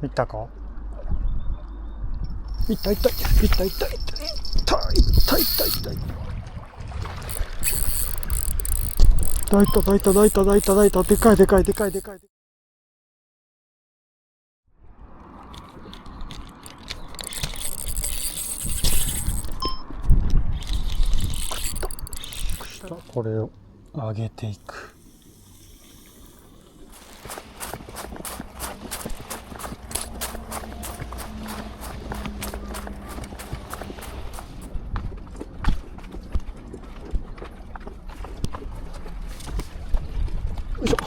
いったか。いったいったいったいったいったいったいったいったいったいったいったでかいでかいでかいでかい。これを上げていく。よいしょ。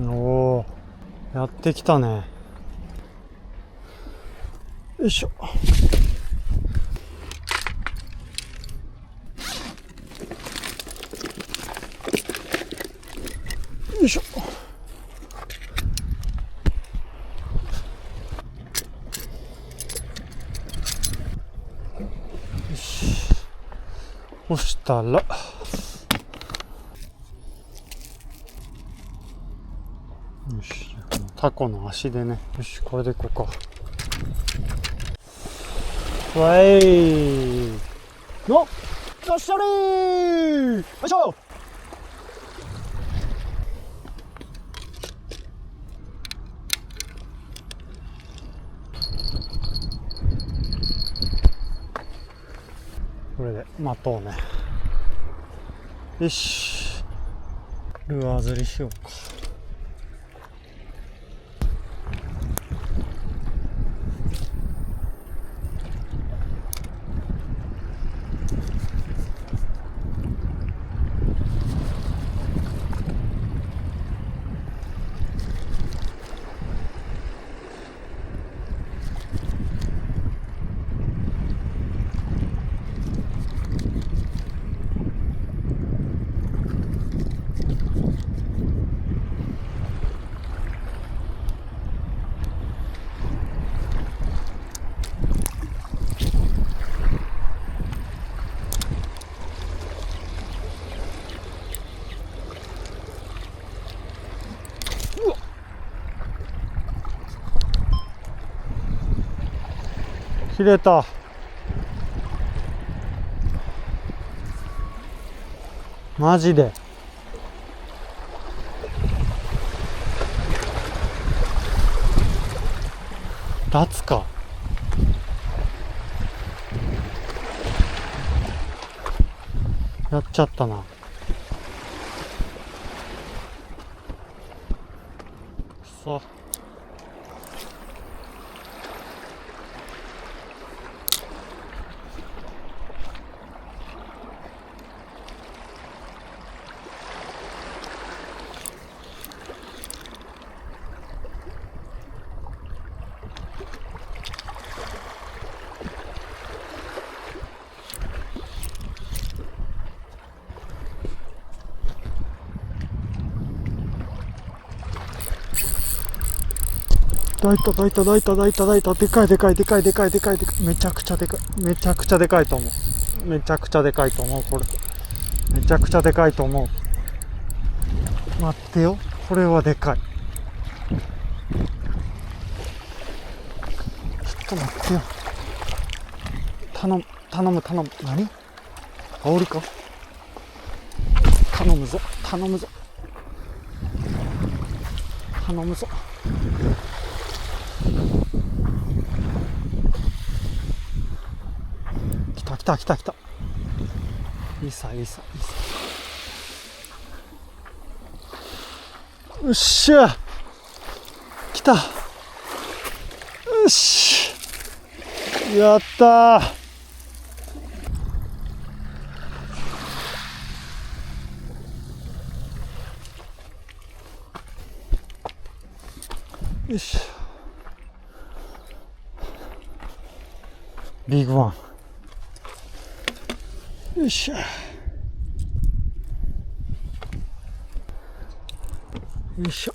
おー、やってきたね。よいしょ。よいしょ。よし。そしたら、よし、タコの足でね。よし、これでいこうか。わいの、よっしゃりー、よいしょ。これで待とうね。よし、ルアー釣りしようか。切れた。マジで。脱か。やっちゃったな。くそ。大たでかいでかいでかいでかいでかいでかい。めちゃくちゃでかい。めちゃくちゃでかいと思う。めちゃくちゃでかいと思う。これめちゃくちゃでかいと思う。待ってよ、これはでかい。ちょっと待ってよ。頼む。何？煽るか？頼むぞ。頼むぞ。来た。いいさ。よっしゃ。来た。よし。やったー。よし。ビッグワン。よっしゃ。よいしょ。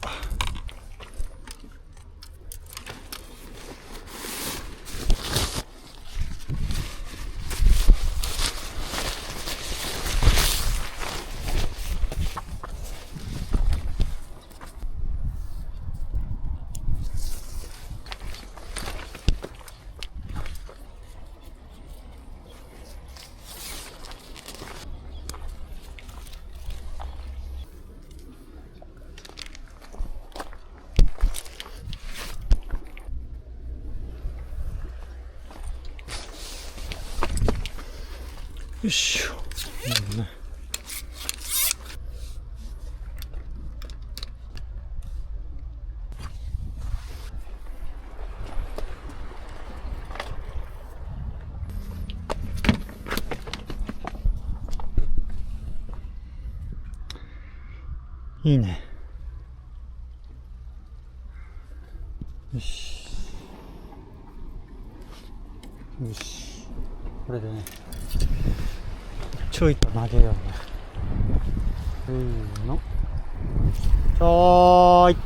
いしょ。ね、いいね。よし。よし。これでね、ちょいと投げようね。せーの。ちょーい。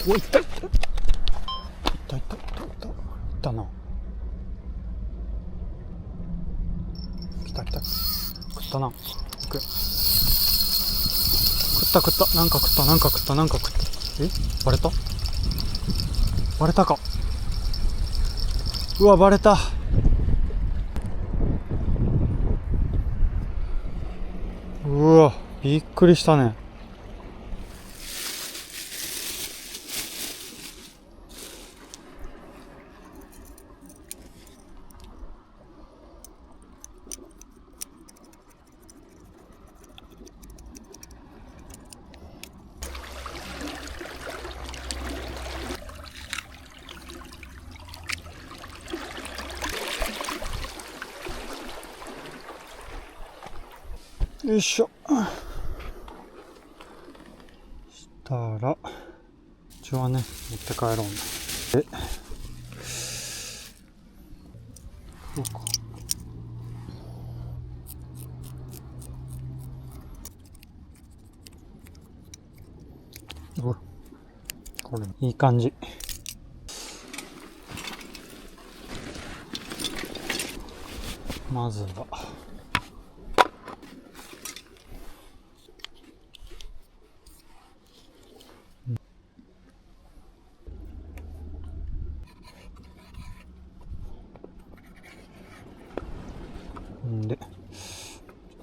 おい、いったいったいったいったいったな。来た来た。食ったな。食ったなんか食ったえ、バレたか。うわ、バレた。うわ、びっくりしたね。よいしょ。したら、うちはね、持って帰ろうね。で、そうか。これ、いい感じ。まずは、んで、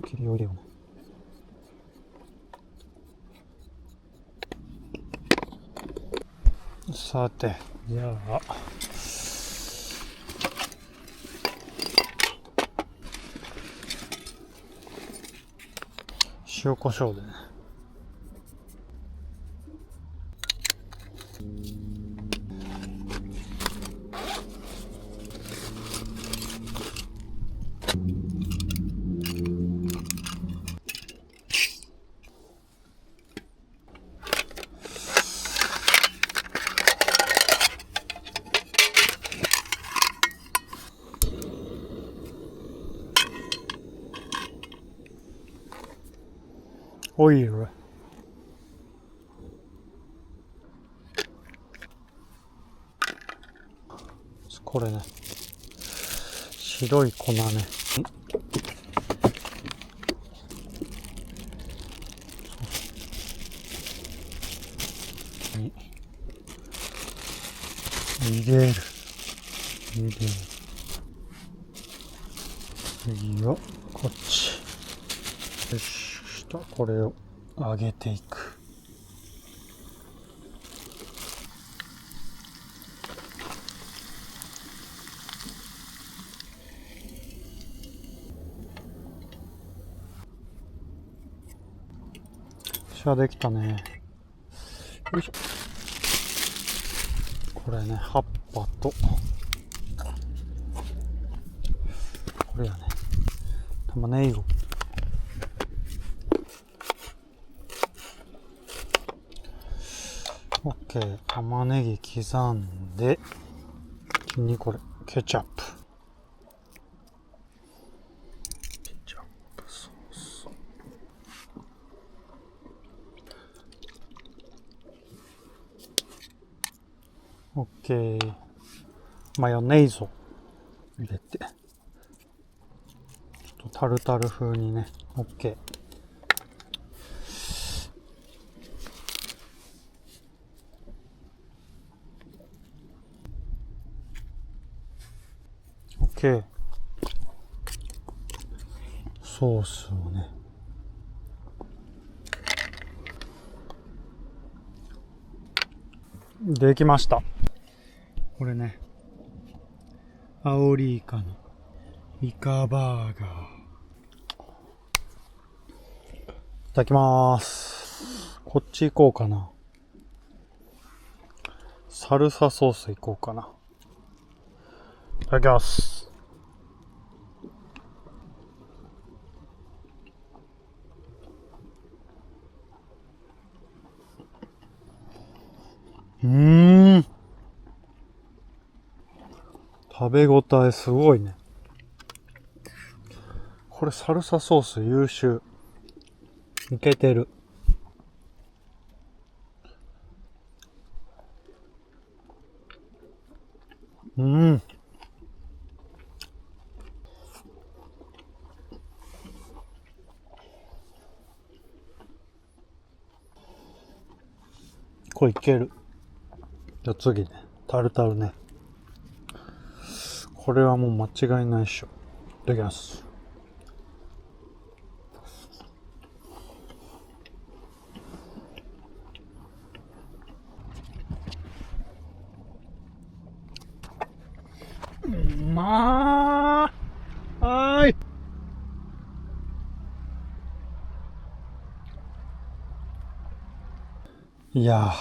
切りを入れようね。さて、じゃあ、塩コショウでね。オイル。これね、白い粉ね。入れる。次はこっち。よし、これを揚げていく。しゃ、できたね。よいしょ。これね、葉っぱと、これやね、玉ねぎを。オッケー、玉ねぎ刻んで、次にこれ、ケチャップ。ケチャップソース。オッケー。マヨネーズを入れて。ちょっとタルタル風にね。オッケー。オッケー。ソースをね。できました。これね。アオリイカのイカバーガー。いただきまーす。こっち行こうかな。サルサソース行こうかな。いただきます。食べ応えすごいね。これサルサソース優秀。いけてる。これいける。じゃあ次ね。タルタルね。これはもう間違いないっしょ。いただきます。まーい。いやー、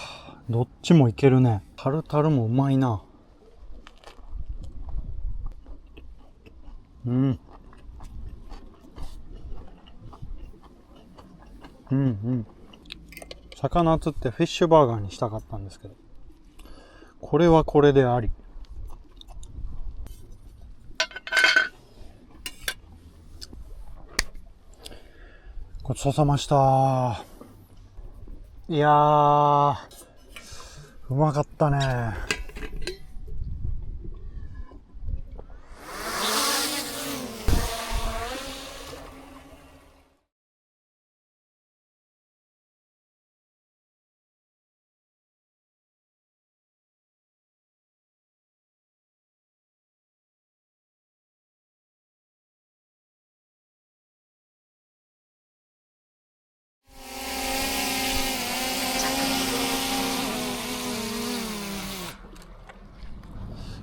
どっちもいけるね。タルタルもうまいな。魚釣ってフィッシュバーガーにしたかったんですけど。これはこれであり。ごちそうさました。いやー、うまかったね。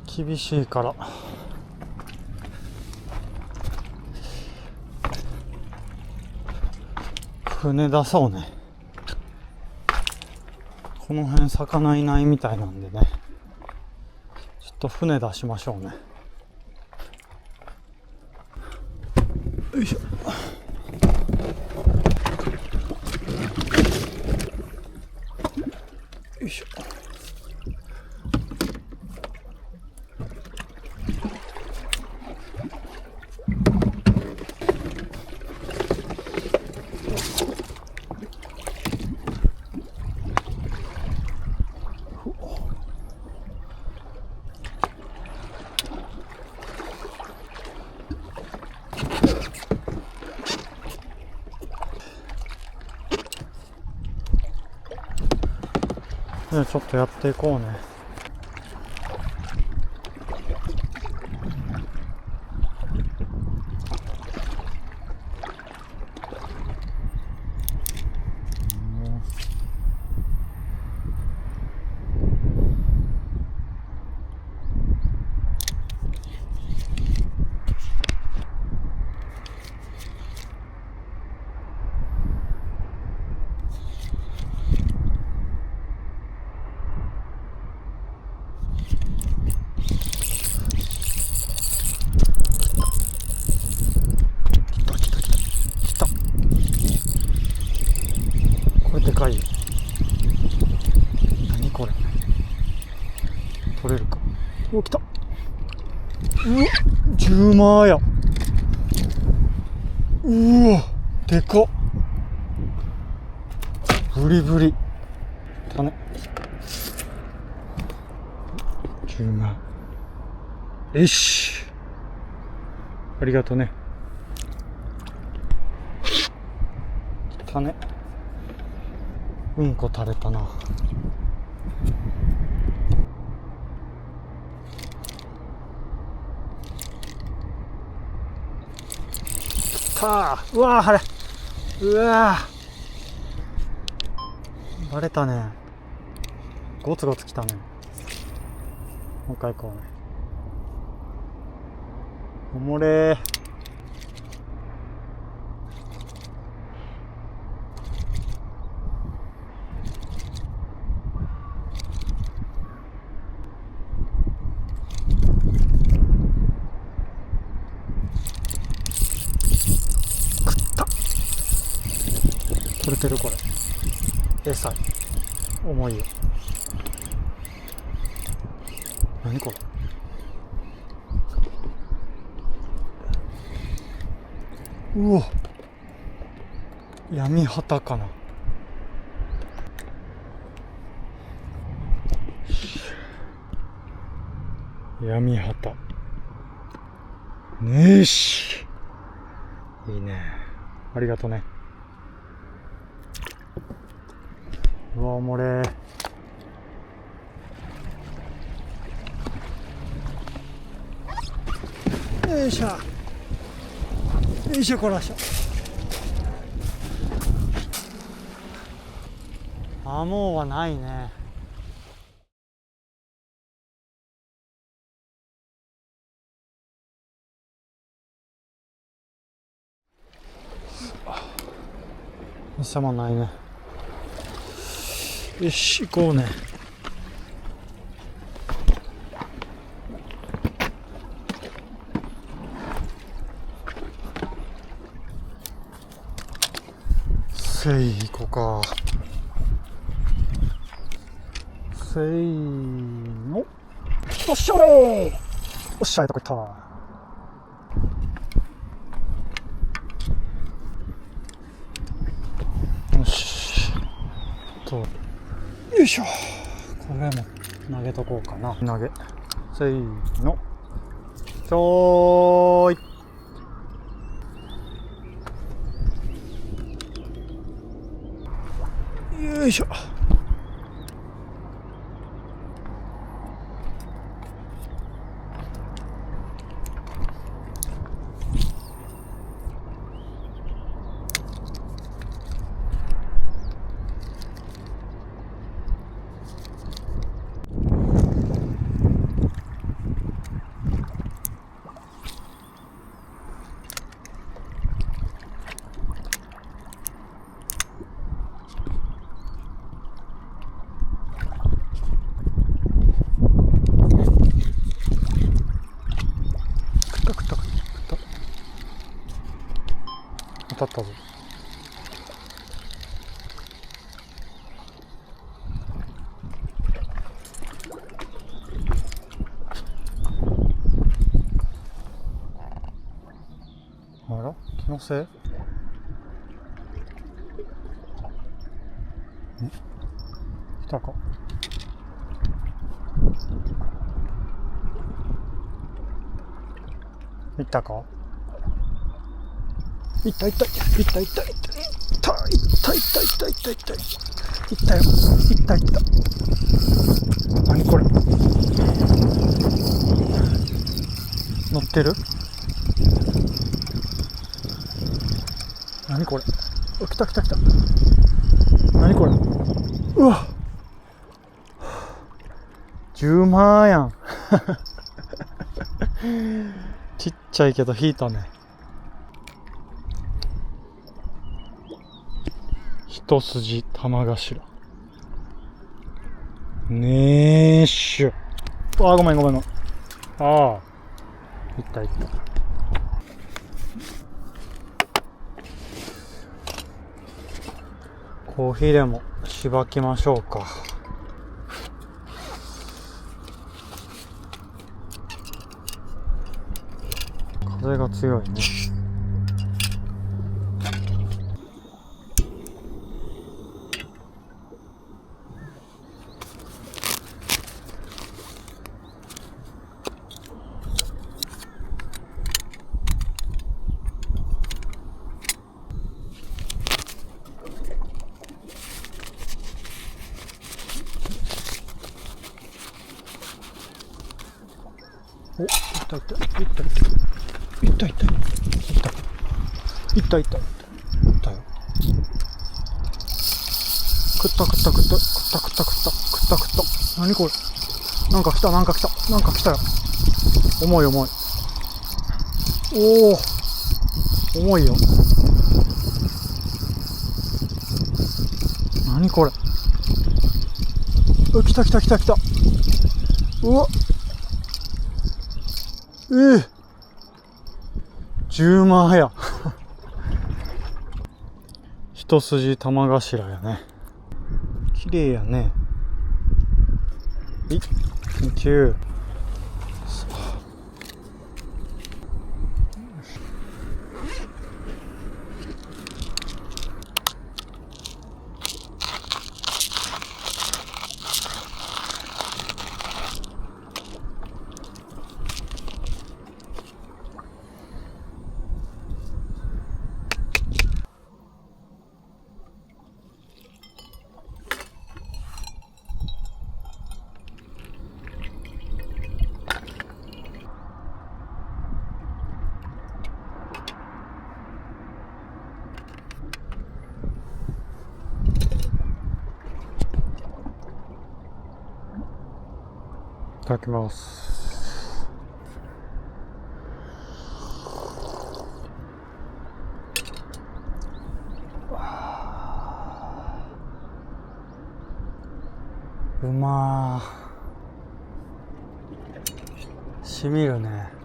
厳しいから。船出そうね。この辺魚いないみたいなんでね。ちょっと船出しましょうね。よいしょ。よいしょ。じゃあちょっとやっていこうね。これでかいよ。何これ。取れるか。お、来た。うわ、10万や。うわ、でかっ。ブリブリ。種。うまい。よし。ありがとね。汚ね。うんこ垂れたな。うわー、あれ。うわー。バレたね。ゴツゴツきたね。もう一回行こうね。おもれー。取れてるこれ。餌。重いよ。何これ。うお。闇旗かな。闇旗。ねえし。いいね。ありがとね。うわ、漏れ。よいしょ。よいしょ、こらしょ。もうはないね。餌もないね。よし、行こうね。せい、行こうか。せーの。おっしゃれー。おっしゃれとこ行った。よし。よいしょ。これも投げとこうかな。投げ。せーの。ちょーい。よいしょ。当たったぞ。あら、気のせい？来たか。行ったか。いったいったいったいったいったいったいったいったいったいったいったいったよ。いったいった。何これ。乗ってる？何これ。来た来た来た。何これ。うわ。10万やん。ちっちゃいけど引いたね。一筋玉頭。ねーしゅ。ごめんごめんごめん。ああ。いったいった。コーヒーでもしばきましょうか。風が強いね。たいったいったいったいったいったいったいったよ。食った食った食った食った食った食った食った食った。何これ。なんか来たなんか来たなんか来たよ。重い重い。おお重いよ。何これ。来た来た来た来た。うわ10万や一筋玉頭やね。綺麗やね。Thank you。いただきます。うまー。しみるね。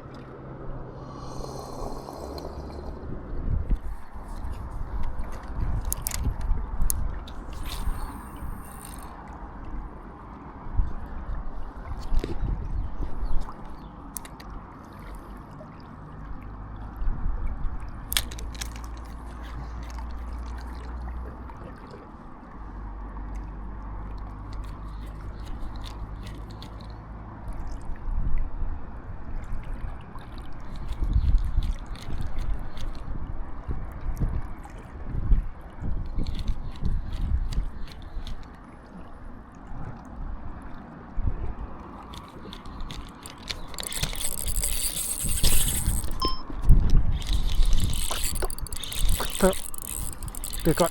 でかい。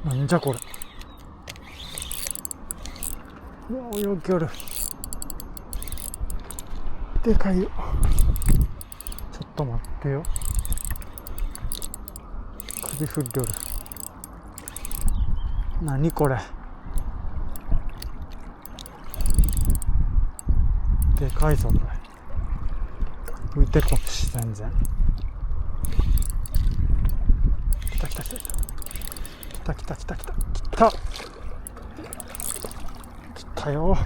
なんじゃこれ。うわ、泳ぎある。でかいよ。ちょっと待ってよ。首振りよる。何これ。でかいぞこれ。浮いてこっし全然。来た来た来た来た来た来た来た来た来た来たよ。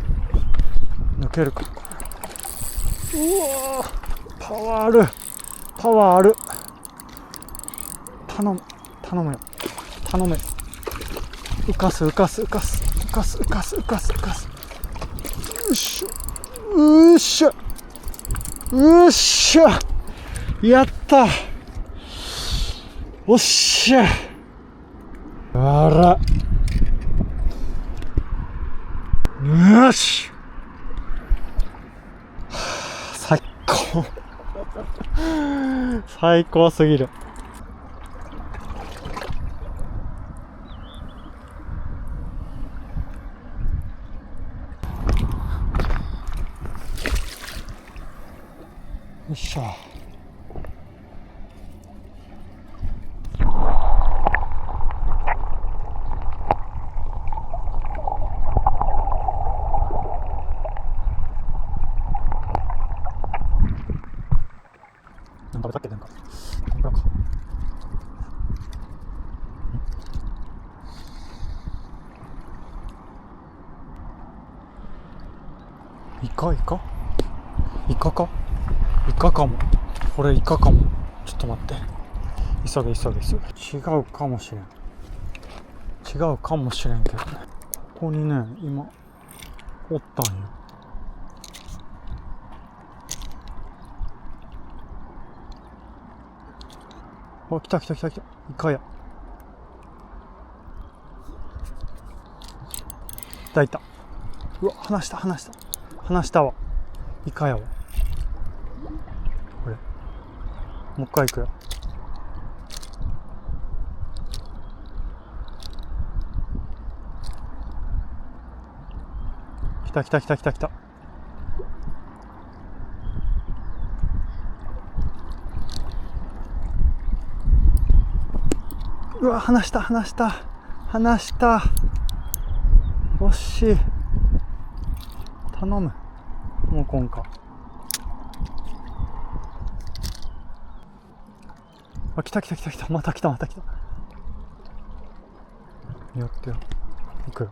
抜けるか。うわー、パワーあるパワーある。頼む頼むよ頼むよ。浮かす浮かす浮かす浮かす浮かす浮かす浮かす。うっしゃうっしゃうっしゃ、やった。おっしゃ、あら、よし、最高最高すぎる。よっしゃ。なんか食べたっけ。なんか天ぷらか。イカイカイカかイカかも。これイカかも。ちょっと待って、急げ急げ急げ。違うかもしれん。違うかもしれんけどね。ここにね、今おったんよ。あ、来た来た来た来た。イカや。いたいた。うわ、離した離した離したわ。イカやわ。もう一回行くよ。来た来た来た来た来た。うわ、離した離した離した。惜しい。頼む。もうこんか。あ、来た来た来た来た。また来たまた来た。やってよ。行くよ。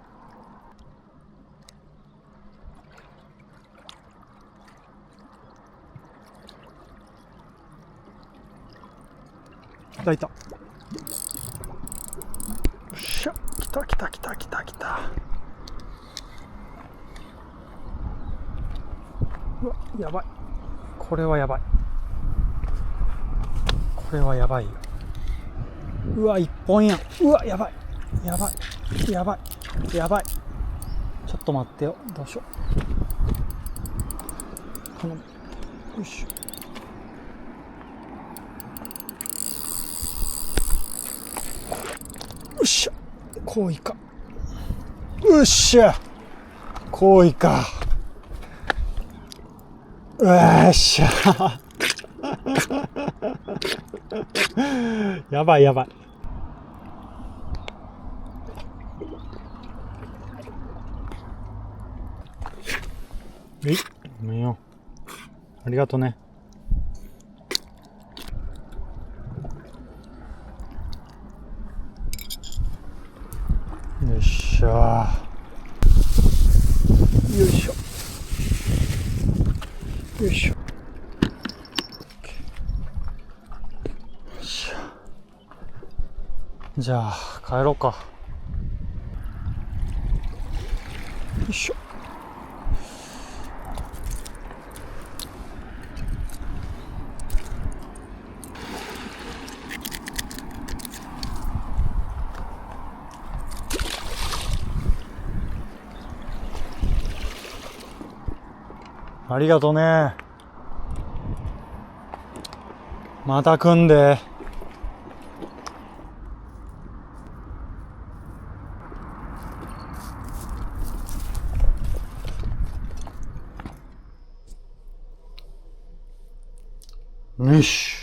いた。よっしゃ。来た来た来た来た来た。うわ、やばい。これはやばい。これはやばいよ。うわ、一本やん。うわ、やばい。やばい。やばい。やばい。ちょっと待ってよ。どうしよう。頼む。よいしょ。よっしゃ。こういか。よっしゃ。こういか。よっしゃ。やばいやばい。ごめんよ。ありがとね。よっしゃ。よいしょ。よいしょ。じゃあ帰ろうか。よいしょ。ありがとね。また来んで。よし。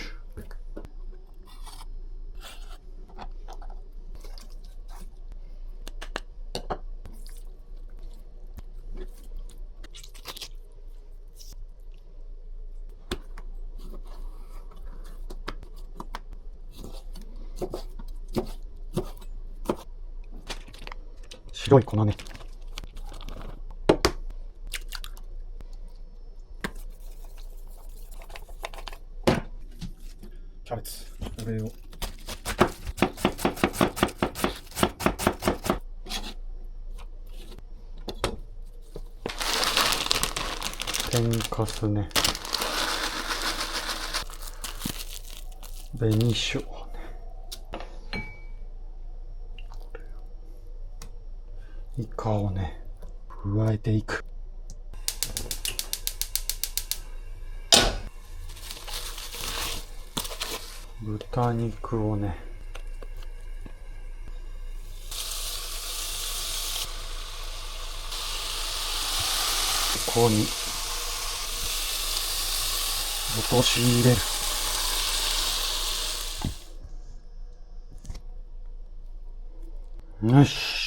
白い粉ね。キャベツ。これを。天かすね。紅しょうね。イカをね、加えていく。豚肉をね、ここに落とし入れる。よし。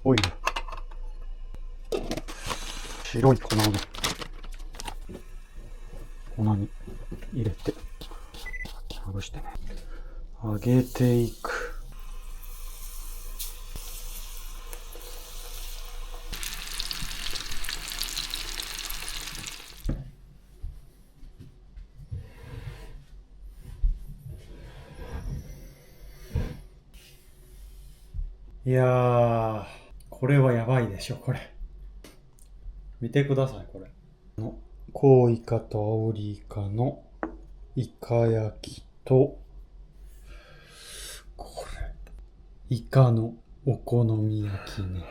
オイル。白い粉をね、粉に入れて、ほぐしてね。揚げていく。いやー、これはやばいでしょ、これ。見てください、これ。コウイカとアオリイカのイカ焼きと、これ、イカのお好み焼きね。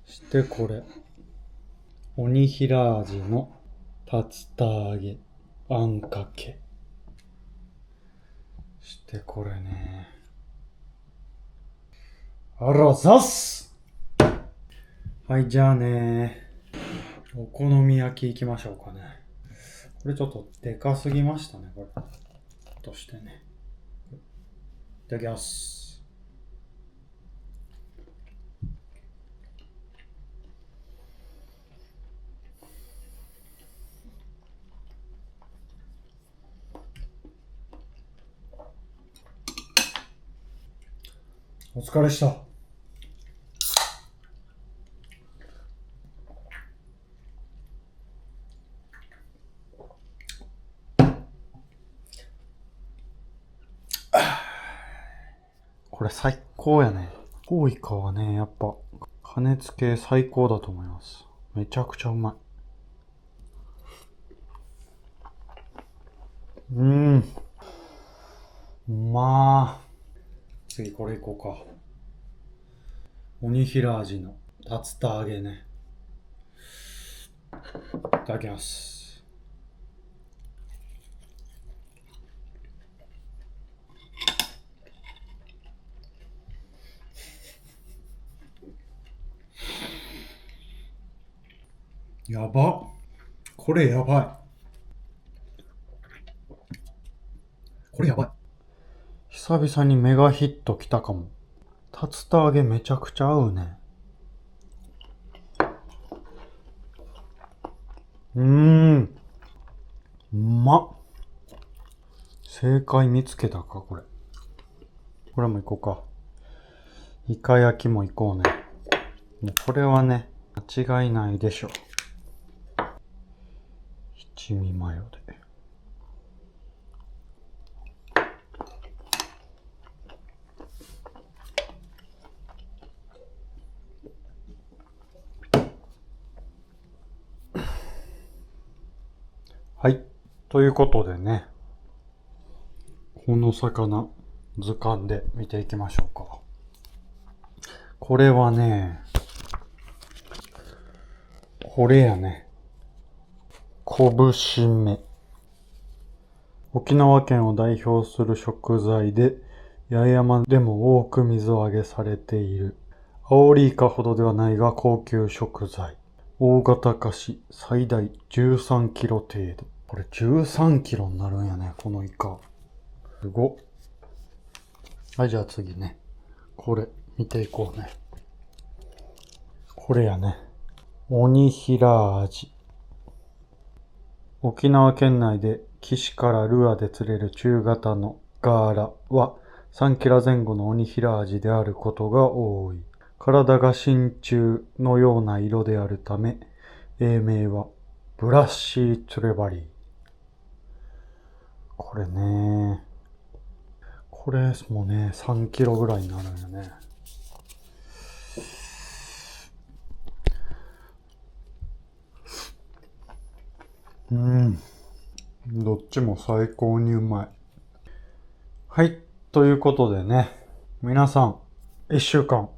そしてこれ、鬼平味の竜田揚げ、あんかけ。そしてこれね。あらざっす。はい、じゃあね。お好み焼き行きましょうかね。これちょっとでかすぎましたね、これ。としてね。いただきます。お疲れした。これ最高やね。コウイカはね、やっぱ加熱系最高だと思います。めちゃくちゃうまい。まあ。次これいこうか。鬼平味の竜田揚げね。いただきます。やば。これやばい。これやばい。久々にメガヒットきたかも。竜田揚げめちゃくちゃ合うね。うまっ。正解見つけたか、これ。これもいこうか。イカ焼きもいこうね。もうこれはね、間違いないでしょ。七味マヨで。はい。ということでね、この魚、図鑑で見ていきましょうか。これはね、これやね。拳目。沖縄県を代表する食材で、八重山でも多く水揚げされている。アオリイカほどではないが高級食材。大型化し、最大13キロ程度。これ13キロになるんやね、このイカ。すごっ。はい、じゃあ次ね。これ、見ていこうね。これやね。鬼平味。沖縄県内で岸からルアーで釣れる中型のガーラは3キロ前後の鬼平味であることが多い。体が真鍮のような色であるため、英名はブラッシートレバリー。これね。これもね、3キロぐらいになるんよね。どっちも最高にうまい。はい。ということでね、皆さん、1週間、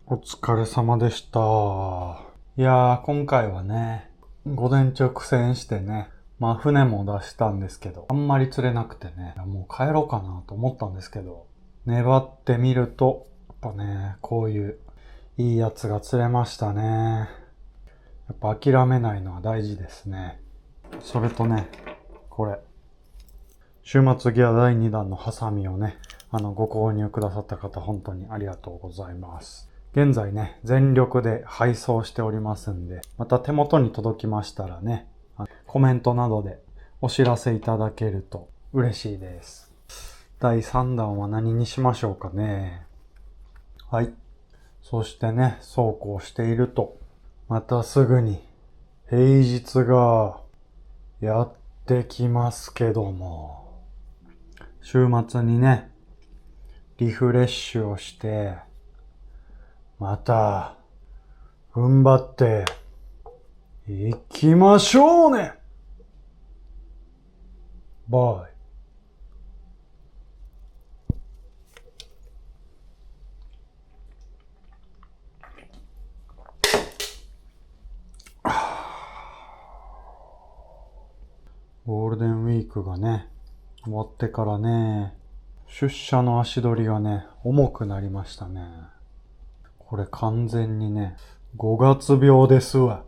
お疲れ様でした。いやー、今回はね、午前中苦戦してね、まあ船も出したんですけど、あんまり釣れなくてね、もう帰ろうかなと思ったんですけど、粘ってみると、やっぱね、こういういいやつが釣れましたね。やっぱ諦めないのは大事ですね。それとね、これ、週末ギア第2弾のハサミをね、ご購入くださった方本当にありがとうございます。現在ね、全力で配送しておりますんで、また手元に届きましたらね、コメントなどでお知らせいただけると嬉しいです。第3弾は何にしましょうかね。はい。そしてね、そうこうしていると、またすぐに平日がやってきますけども、週末にね、リフレッシュをして、また、踏ん張って、行きましょうね。バイ。ゴールデンウィークがね、終わってからね、出社の足取りがね、重くなりましたね。これ完全にね、5月病ですわ。